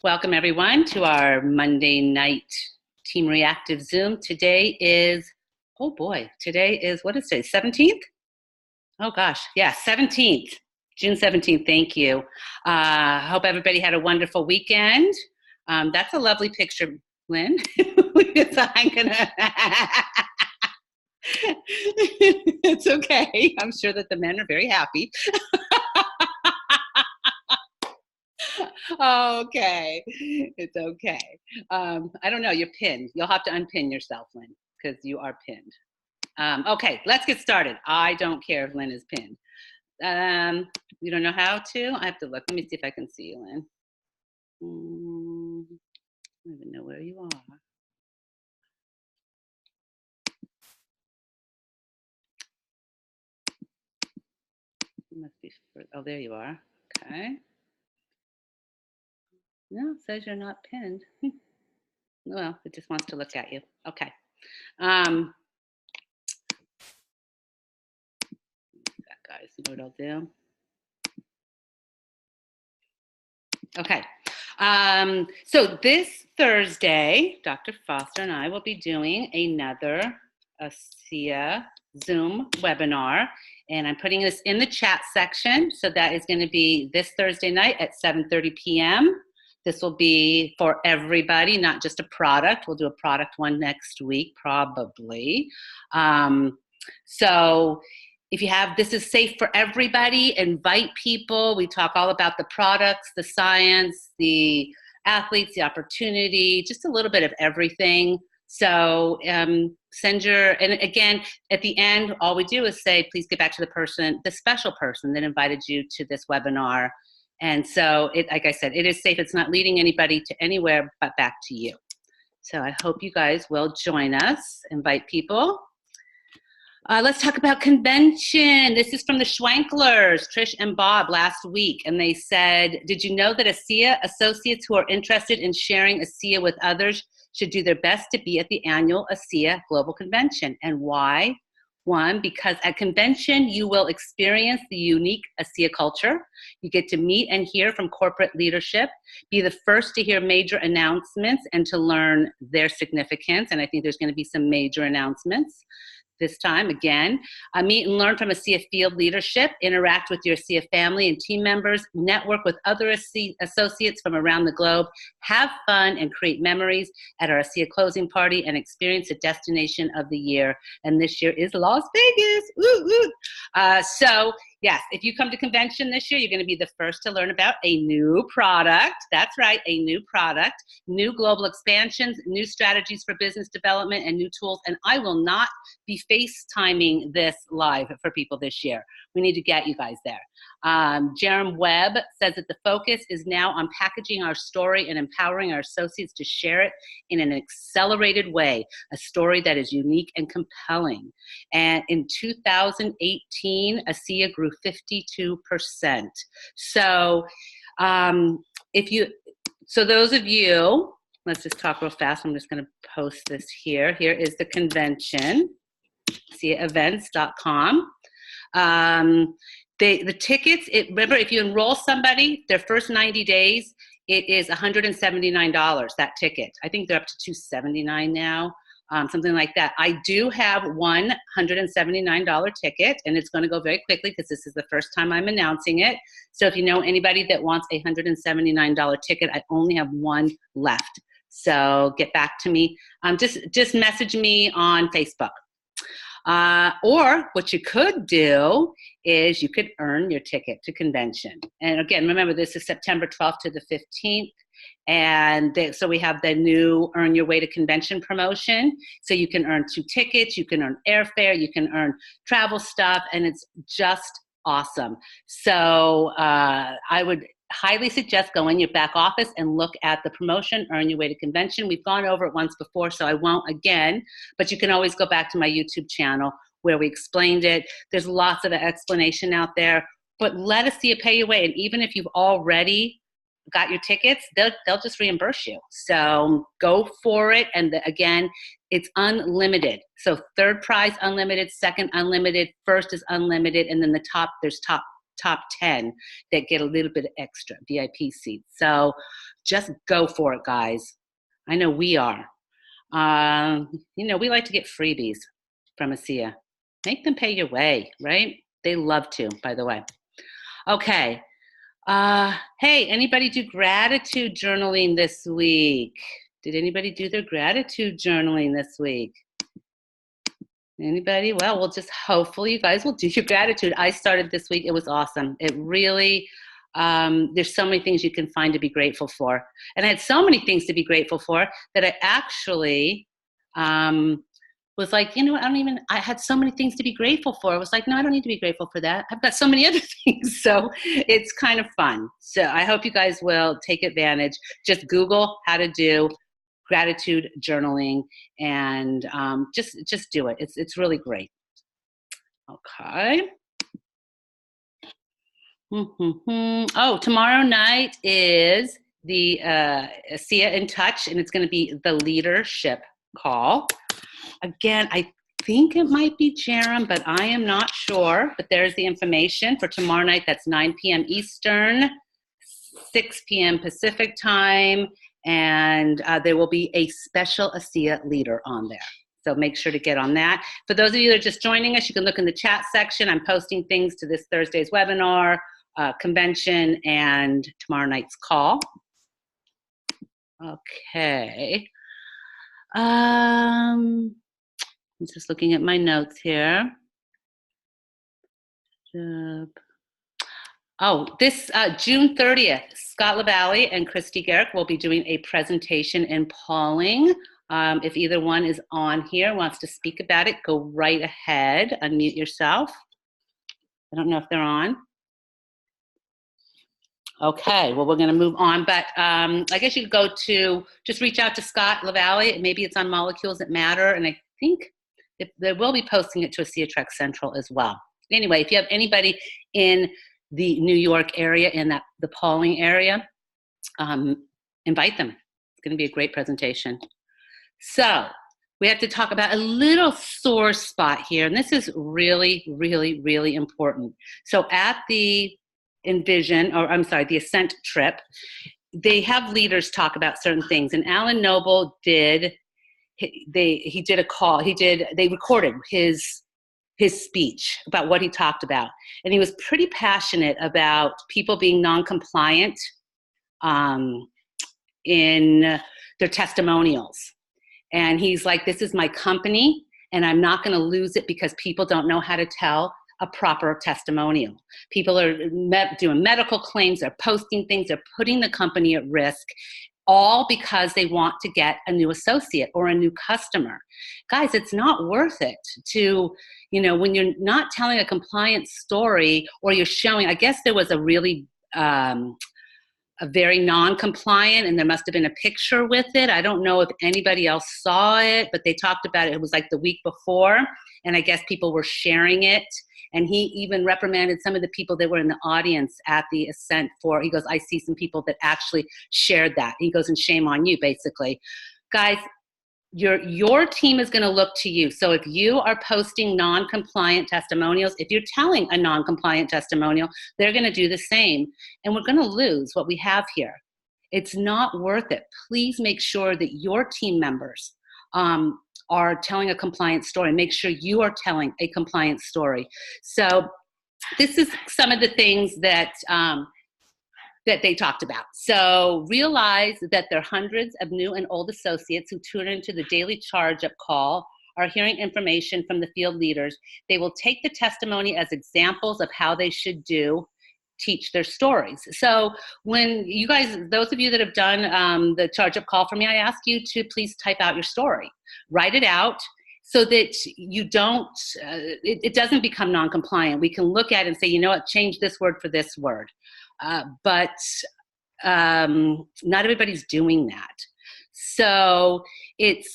Welcome everyone to our Monday night Team Reactive Zoom. Today is, oh boy, today is, what is today, 17th? Oh gosh, yeah, 17th, June 17th, thank you. Hope everybody had a wonderful weekend. That's a lovely picture, Lynn. I'm gonna, it's okay. I'm sure that the men are very happy. Okay, it's okay. I don't know, you're pinned. You'll have to unpin yourself, Lynn, because you are pinned. Okay, let's get started. I don't care if Lynn is pinned. You don't know how to? I have to look. Let me see if I can see you, Lynn. I don't even know where you are. You must be, oh, there you are. Okay. No, it says you're not pinned. Well, it just wants to look at you. Okay. Guys, you know what I'll do? Okay. So this Thursday, Dr. Foster and I will be doing another ASEA Zoom webinar, and I'm putting this in the chat section. So that is going to be this Thursday night at 7:30 p.m. This will be for everybody, not just a product. We'll do a product one next week, probably. So if you have, this is safe for everybody, invite people. We talk all about the products, the science, the athletes, the opportunity, just a little bit of everything. So send your, and again, at the end, all we do is say, please get back to the person, the special person that invited you to this webinar. And so, like I said, it is safe. It's not leading anybody to anywhere but back to you. So I hope you guys will join us, invite people. Let's talk about convention. This is from the Schwenklers, Trish and Bob, last week. And they said, did you know that ASEA associates who are interested in sharing ASEA with others should do their best to be at the annual ASEA Global Convention? And why? One, because at convention, you will experience the unique ASEA culture. You get to meet and hear from corporate leadership, be the first to hear major announcements and to learn their significance. And I think there's going to be some major announcements this time again. Meet and learn from ASEA field leadership, interact with your ASEA family and team members, network with other ASEA associates from around the globe, have fun and create memories at our ASEA closing party, and experience the destination of the year. And this year is Las Vegas. Woo, woo. So yes, if you come to convention this year, you're going to be the first to learn about a new product. That's right, a new product, new global expansions, new strategies for business development, and new tools. And I will not be FaceTiming this live for people this year. We need to get you guys there. Jerem Webb says that the focus is now on packaging our story and empowering our associates to share it in an accelerated way, a story that is unique and compelling. And in 2018, ASEA grew 52%. So so those of you, let's just talk real fast. I'm just going to post this here. Here is the convention, ASEAEvents.com. The tickets, remember, if you enroll somebody, their first 90 days, it is $179, that ticket. I think they're up to $279 now, something like that. I do have one $179 ticket, and it's going to go very quickly because this is the first time I'm announcing it. So if you know anybody that wants a $179 ticket, I only have one left. So get back to me. Just message me on Facebook. Or what you could do is you could earn your ticket to convention. And again, remember, this is September 12th to the 15th. And so we have the new Earn Your Way to Convention promotion. So you can earn 2 tickets, you can earn airfare, you can earn travel stuff, and it's just awesome. So I would highly suggest go in your back office and look at the promotion, Earn Your Way to Convention. We've gone over it once before, so I won't again, but you can always go back to my YouTube channel where we explained it. There's lots of explanation out there, but let ASEA pay your way. And even if you've already got your tickets, they'll just reimburse you. So go for it. And again, it's unlimited. So third prize unlimited, second unlimited, first is unlimited, and then there's top top 10 that get a little bit extra VIP seats. So just go for it, guys. I know we are. We like to get freebies from ASEA. Make them pay your way, right? They love to, by the way. Okay. Hey, anybody do gratitude journaling this week? Did anybody do their gratitude journaling this week? Anybody? Well, we'll just hopefully you guys will do your gratitude. I started this week. It was awesome. It really, there's so many things you can find to be grateful for. And I had so many things to be grateful for that I actually was like, I had so many things to be grateful for. I was like, no, I don't need to be grateful for that. I've got so many other things. So it's kind of fun. So I hope you guys will take advantage. Just Google how to do gratitude journaling and just do it. It's really great. Okay. Oh, tomorrow night is the ASEA in Touch, and it's going to be the leadership call. Again, I think it might be Jerem, but I am not sure. But there's the information for tomorrow night. That's 9 p.m. Eastern, 6 p.m. Pacific time. And there will be a special ASEA leader on there. So make sure to get on that. For those of you that are just joining us, you can look in the chat section. I'm posting things to this Thursday's webinar, convention, and tomorrow night's call. Okay. I'm just looking at my notes here. Oh, this June 30th, Scott LaValle and Christy Garrick will be doing a presentation in Pauling. If either one is on here, wants to speak about it, go right ahead, unmute yourself. I don't know if they're on. Okay, well, we're going to move on, but I guess you could just reach out to Scott LaValle. Maybe it's on Molecules That Matter, and I think they will be posting it to ASEA Trek Central as well. Anyway, if you have anybody in the New York area, in the Pauling area, invite them. It's going to be a great presentation. So we have to talk about a little sore spot here, and this is really, really, really important. So at the the Ascent trip, they have leaders talk about certain things, and Alan Noble did a call. They recorded his speech about what he talked about. And he was pretty passionate about people being non-compliant in their testimonials. And he's like, this is my company, and I'm not going to lose it because people don't know how to tell a proper testimonial. People are doing medical claims, they're posting things, they're putting the company at risk, all because they want to get a new associate or a new customer. Guys, it's not worth it to, when you're not telling a compliance story, or you're showing, I guess there was a really, a very non-compliant, and there must have been a picture with it. I don't know if anybody else saw it, but they talked about it. It was like the week before, and I guess people were sharing it. And he even reprimanded some of the people that were in the audience at the Ascent he goes, I see some people that actually shared that. He goes, and shame on you, basically. Guys, your team is going to look to you. So if you are posting non-compliant testimonials, if you're telling a non-compliant testimonial, they're going to do the same. And we're going to lose what we have here. It's not worth it. Please make sure that your team members are telling a compliant story. Make sure you are telling a compliant story. So this is some of the things that that they talked about. So realize that there are hundreds of new and old associates who tune into the daily charge-up call, are hearing information from the field leaders. They will take the testimony as examples of how they should teach their stories. So when you guys, those of you that have done the charge-up call for me, I ask you to please type out your story. Write it out so that you don't, it doesn't become non-compliant. We can look at it and say, you know what, change this word for this word. But not everybody's doing that. So it's,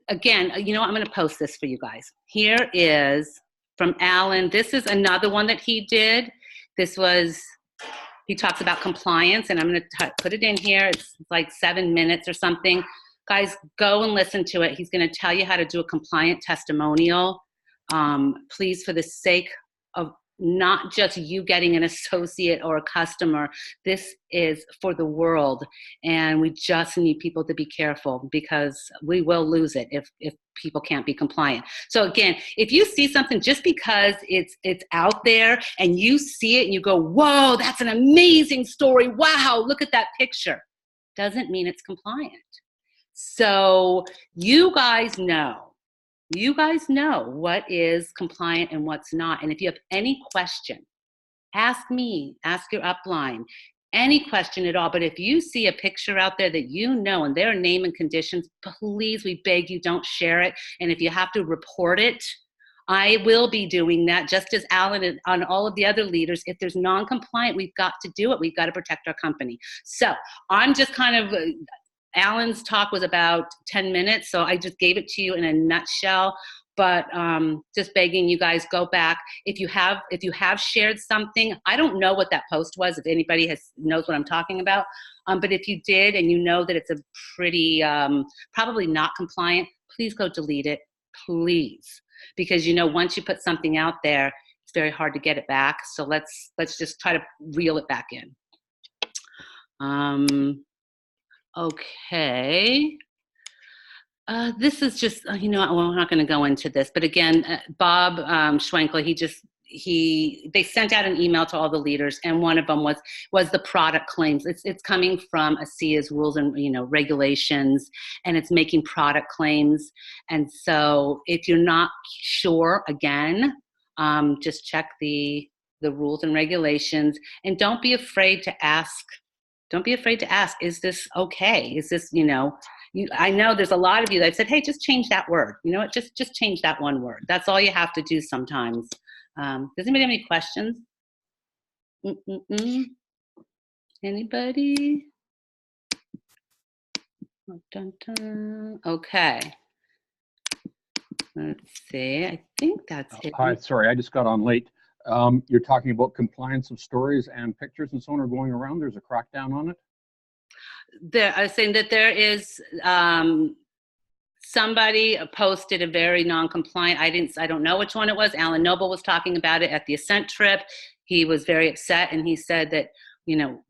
again, I'm going to post this for you guys. Here is from Alan. This is another one that he did. He talks about compliance, and I'm going to put it in here. It's like 7 minutes or something. Guys, go and listen to it. He's going to tell you how to do a compliant testimonial. Please, for the sake of not just you getting an associate or a customer. This is for the world. And we just need people to be careful, because we will lose it if people can't be compliant. So again, if you see something, just because it's out there and you see it and you go, whoa, that's an amazing story. Wow, look at that picture. Doesn't mean it's compliant. So you guys know what is compliant and what's not. And if you have any question, ask me, ask your upline, any question at all. But if you see a picture out there that you know and their name and conditions, please, we beg you, don't share it. And if you have to report it, I will be doing that, just as Alan and on all of the other leaders. If there's non-compliant, we've got to do it. We've got to protect our company. So I'm just kind of, Alan's talk was about 10 minutes, so I just gave it to you in a nutshell. But just begging you guys, go back. If you have shared something, I don't know what that post was, if anybody knows what I'm talking about. But if you did and you know that it's a pretty, probably not compliant, please go delete it, please. Because once you put something out there, it's very hard to get it back. So let's just try to reel it back in. Okay. This is just, we're not going to go into this, but again, Bob Schwenkler, they sent out an email to all the leaders, and one of them was the product claims. It's coming from ASEA's rules and regulations, and it's making product claims. And so if you're not sure, again, just check the rules and regulations, and don't be afraid to ask. Don't be afraid to ask, is this okay? Is this, I know there's a lot of you that have said, hey, just change that word. Just change that one word. That's all you have to do sometimes. Does anybody have any questions? Anybody? Dun, dun. Okay. Let's see. I think that's it. Hi, sorry, I just got on late. You're talking about compliance of stories and pictures and so on are going around. There's a crackdown on it. I was saying that there is somebody posted a very non-compliant. I don't know which one it was. Alan Noble was talking about it at the Ascent trip. He was very upset, and he said that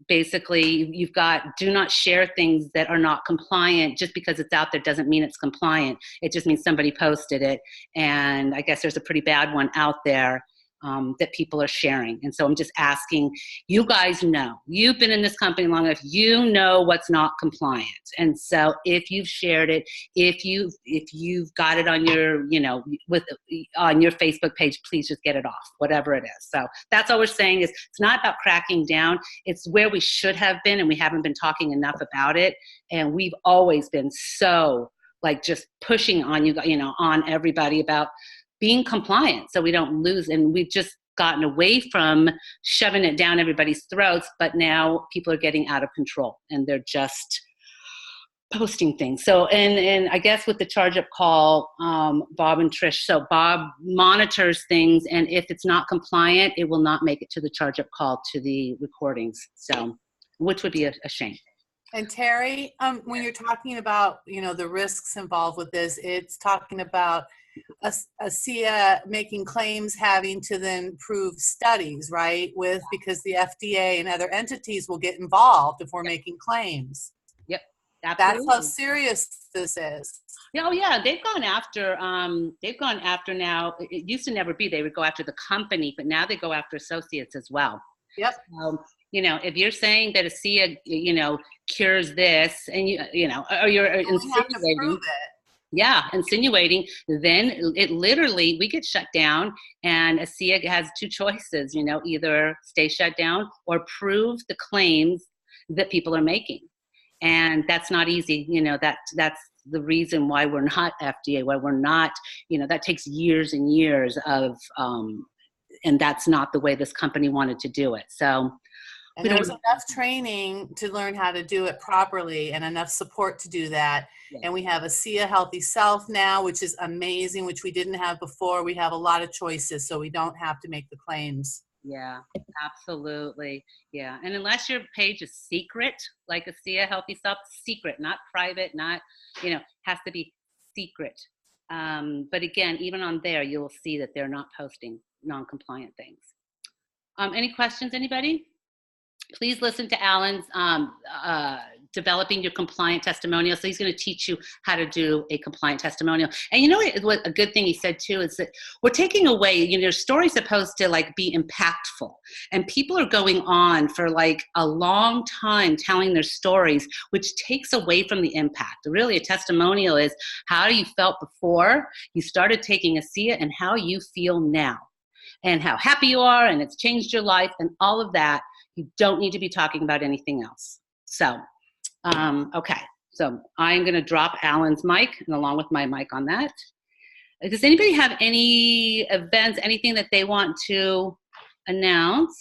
basically you've got, do not share things that are not compliant. Just because it's out there doesn't mean it's compliant. It just means somebody posted it, and I guess there's a pretty bad one out there that people are sharing. And so I'm just asking, you guys know, you've been in this company long enough, you know what's not compliant. And so if you've shared it, if you've got it on your, on your Facebook page, please just get it off, whatever it is. So that's all we're saying, is it's not about cracking down. It's where we should have been, and we haven't been talking enough about it. And we've always been so just pushing on you, on everybody about being compliant so we don't lose. And we've just gotten away from shoving it down everybody's throats, but now people are getting out of control and they're just posting things. So, and I guess with the charge up call, Bob and Trish, so Bob monitors things, and if it's not compliant, it will not make it to the charge up call to the recordings. So, which would be a shame. And Terry, when you're talking about, the risks involved with this, it's talking about ASEA making claims, having to then prove studies, right? Because the FDA and other entities will get involved if we're making claims. Yep, absolutely. That's how serious this is. Oh yeah, they've gone after now. It used to never be. They would go after the company, but now they go after associates as well. Yep. If you're saying that ASEA, cures this, and or you're insinuating, insinuating, then it literally, we get shut down, and ASEA has two choices, either stay shut down or prove the claims that people are making. And that's not easy. That's the reason why we're not FDA, why we're not, that takes years and years of, and that's not the way this company wanted to do it. So, and there's enough training to learn how to do it properly, and enough support to do that. Yeah. And we have ASEA Healthy Self now, which is amazing, which we didn't have before. We have a lot of choices, so we don't have to make the claims. Yeah, absolutely. Yeah. And unless your page is secret, like ASEA Healthy Self, secret, not private, not, has to be secret. But again, even on there, you'll see that they're not posting non-compliant things. Any questions, anybody? Please listen to Alan's developing your compliant testimonial. So he's going to teach you how to do a compliant testimonial. And you know what a good thing he said too is that we're taking away, you know, your story's supposed to like be impactful, and people are going on for like a long time telling their stories, which takes away from the impact. Really, a testimonial is how you felt before you started taking ASEA and how you feel now, and how happy you are, and it's changed your life, and all of that. You don't need to be talking about anything else. So, okay. So I'm going to drop Alan's mic, and along with my mic on that. Does anybody have any events, anything that they want to announce?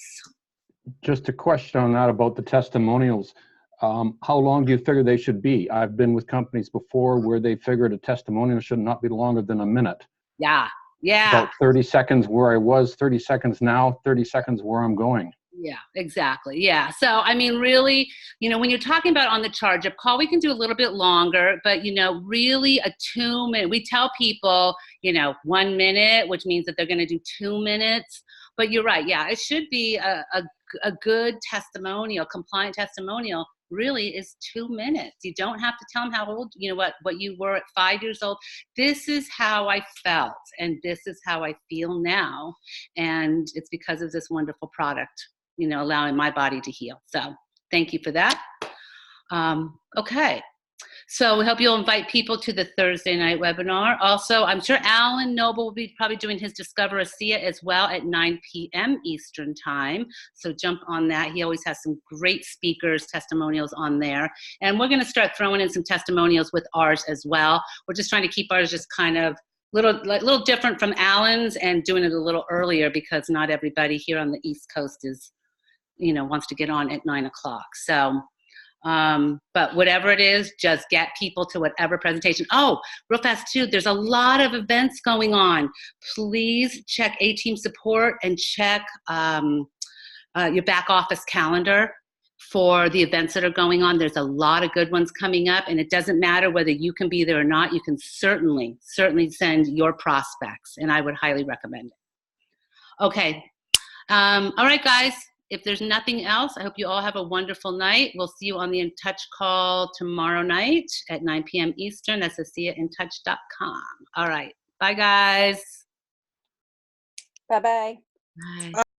Just a question on that about the testimonials. How long do you figure they should be? I've been with companies before where they figured a testimonial should not be longer than a minute. Yeah. Yeah. About 30 seconds where I was, 30 seconds now, 30 seconds where I'm going. Yeah, exactly. Yeah. So, I mean, really, you know, when you're talking about on the charge up call, we can do a little bit longer, but, you know, really a 2 minute, we tell people, you know, 1 minute, which means that they're going to do 2 minutes. But you're right. Yeah, it should be a good testimonial, compliant testimonial really is 2 minutes. You don't have to tell them how old, you know, what you were at 5 years old. This is how I felt, and this is how I feel now. And it's because of this wonderful product, you know, allowing my body to heal. So thank you for that. Okay. So we hope you'll invite people to the Thursday night webinar. Also, I'm sure Alan Noble will be probably doing his Discover ASEA as well at 9 p.m. Eastern time. So jump on that. He always has some great speakers, testimonials on there. And we're going to start throwing in some testimonials with ours as well. We're just trying to keep ours just kind of little different from Alan's, and doing it a little earlier because not everybody here on the East Coast is, you know, wants to get on at 9 o'clock. So, but whatever it is, just get people to whatever presentation. Oh, real fast too, there's a lot of events going on. Please check A-Team support and check your back office calendar for the events that are going on. There's a lot of good ones coming up, and it doesn't matter whether you can be there or not. You can certainly send your prospects, and I would highly recommend it. Okay. All right, guys. If there's nothing else, I hope you all have a wonderful night. We'll see you on the In Touch call tomorrow night at 9 p.m. Eastern. That's ASEAInTouch.com. All right. Bye, guys. Bye-bye. Bye.